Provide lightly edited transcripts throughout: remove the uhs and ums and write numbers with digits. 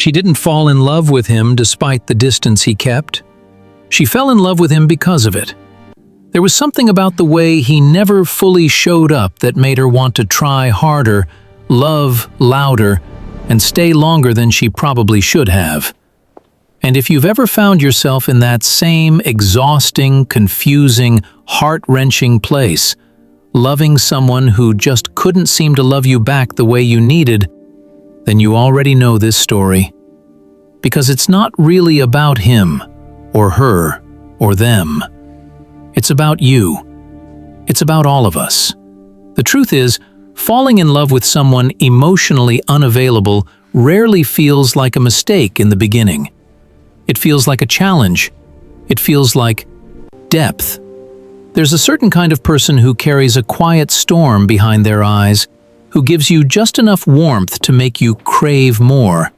She didn't fall in love with him despite the distance he kept. She fell in love with him because of it. There was something about the way he never fully showed up that made her want to try harder, love louder, and stay longer than she probably should have. And if you've ever found yourself in that same exhausting, confusing, heart-wrenching place, loving someone who just couldn't seem to love you back the way you needed, then you already know this story. Because it's not really about him, or her, or them. It's about you. It's about all of us. The truth is, falling in love with someone emotionally unavailable rarely feels like a mistake in the beginning. It feels like a challenge. It feels like depth. There's a certain kind of person who carries a quiet storm behind their eyes, who gives you just enough warmth to make you crave more,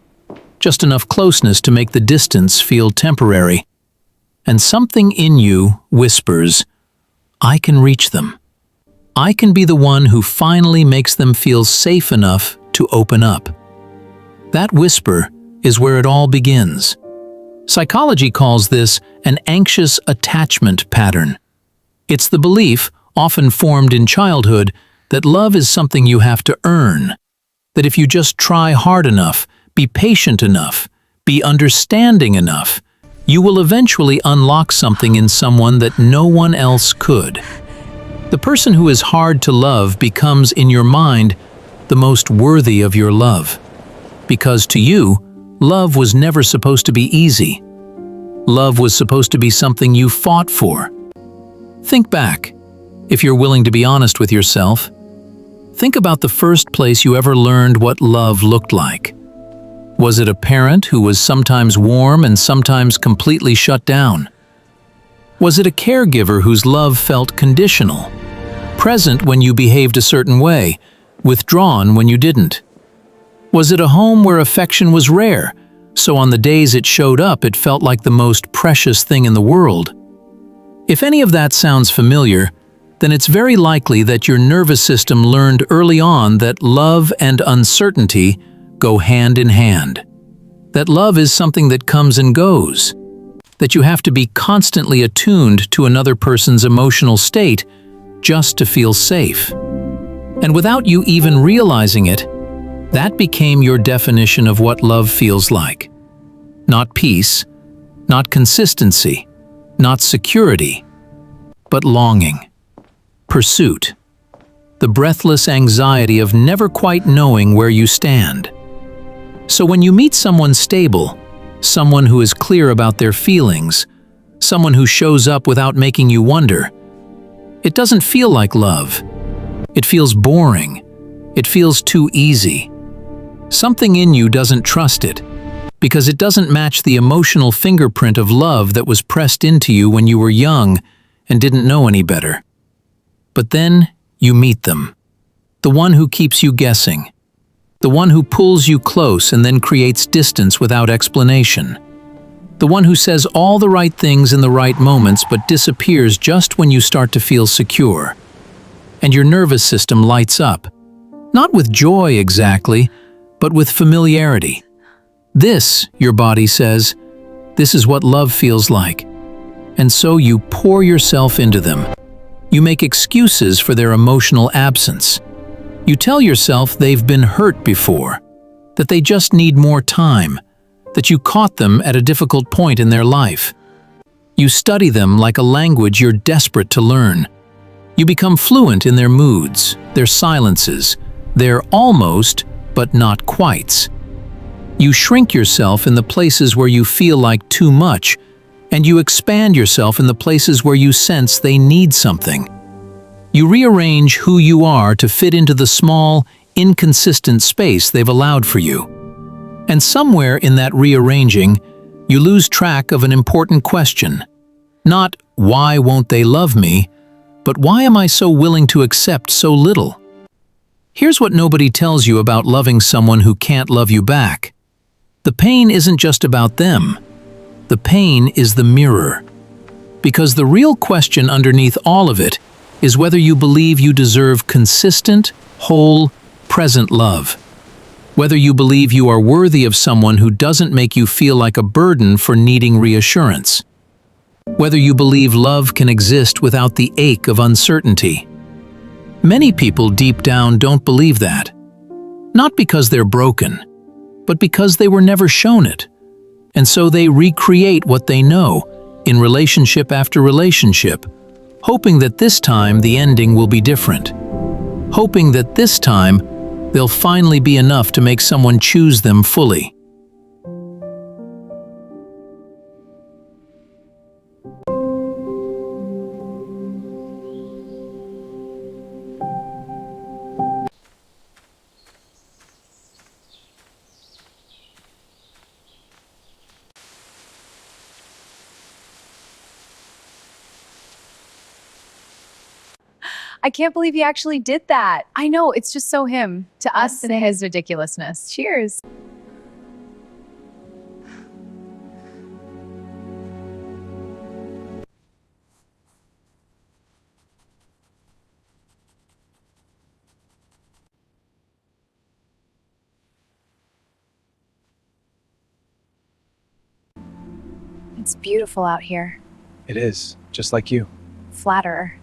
just enough closeness to make the distance feel temporary. And something in you whispers, I can reach them. I can be the one who finally makes them feel safe enough to open up. That whisper is where it all begins. Psychology calls this an anxious attachment pattern. It's the belief, often formed in childhood, that love is something you have to earn. That if you just try hard enough, be patient enough, be understanding enough, you will eventually unlock something in someone that no one else could. The person who is hard to love becomes, in your mind, the most worthy of your love. Because to you, love was never supposed to be easy. Love was supposed to be something you fought for. Think back, if you're willing to be honest with yourself. Think about the first place you ever learned what love looked like. Was it a parent who was sometimes warm and sometimes completely shut down? Was it a caregiver whose love felt conditional, present when you behaved a certain way, withdrawn when you didn't? Was it a home where affection was rare, so on the days it showed up it felt like the most precious thing in the world? If any of that sounds familiar, then it's very likely that your nervous system learned early on that love and uncertainty go hand in hand. That love is something that comes and goes. That you have to be constantly attuned to another person's emotional state just to feel safe. And without you even realizing it, that became your definition of what love feels like. Not peace, not consistency, not security, but longing, pursuit, the breathless anxiety of never quite knowing where you stand. So when you meet someone stable, someone who is clear about their feelings, someone who shows up without making you wonder, it doesn't feel like love. It feels boring. It feels too easy. Something in you doesn't trust it, because it doesn't match the emotional fingerprint of love that was pressed into you when you were young and didn't know any better. But then you meet them, the one who keeps you guessing, the one who pulls you close and then creates distance without explanation, the one who says all the right things in the right moments but disappears just when you start to feel secure. And your nervous system lights up, not with joy exactly, but with familiarity. This, your body says, this is what love feels like. And so you pour yourself into them. You make excuses for their emotional absence. You tell yourself they've been hurt before, that they just need more time, that you caught them at a difficult point in their life. You study them like a language you're desperate to learn. You become fluent in their moods, their silences, their almost, but not quites. You shrink yourself in the places where you feel like too much, and you expand yourself in the places where you sense they need something. You rearrange who you are to fit into the small, inconsistent space they've allowed for you. And somewhere in that rearranging, you lose track of an important question. Not, why won't they love me, but why am I so willing to accept so little? Here's what nobody tells you about loving someone who can't love you back. The pain isn't just about them. The pain is the mirror. Because the real question underneath all of it is whether you believe you deserve consistent, whole, present love. Whether you believe you are worthy of someone who doesn't make you feel like a burden for needing reassurance. Whether you believe love can exist without the ache of uncertainty. Many people deep down don't believe that. Not because they're broken, but because they were never shown it. And so they recreate what they know, in relationship after relationship, hoping that this time the ending will be different. Hoping that this time they'll finally be enough to make someone choose them fully. I can't believe he actually did that. I know, it's just so him. To us and his ridiculousness. Cheers. It's beautiful out here. It is, just like you. Flatterer.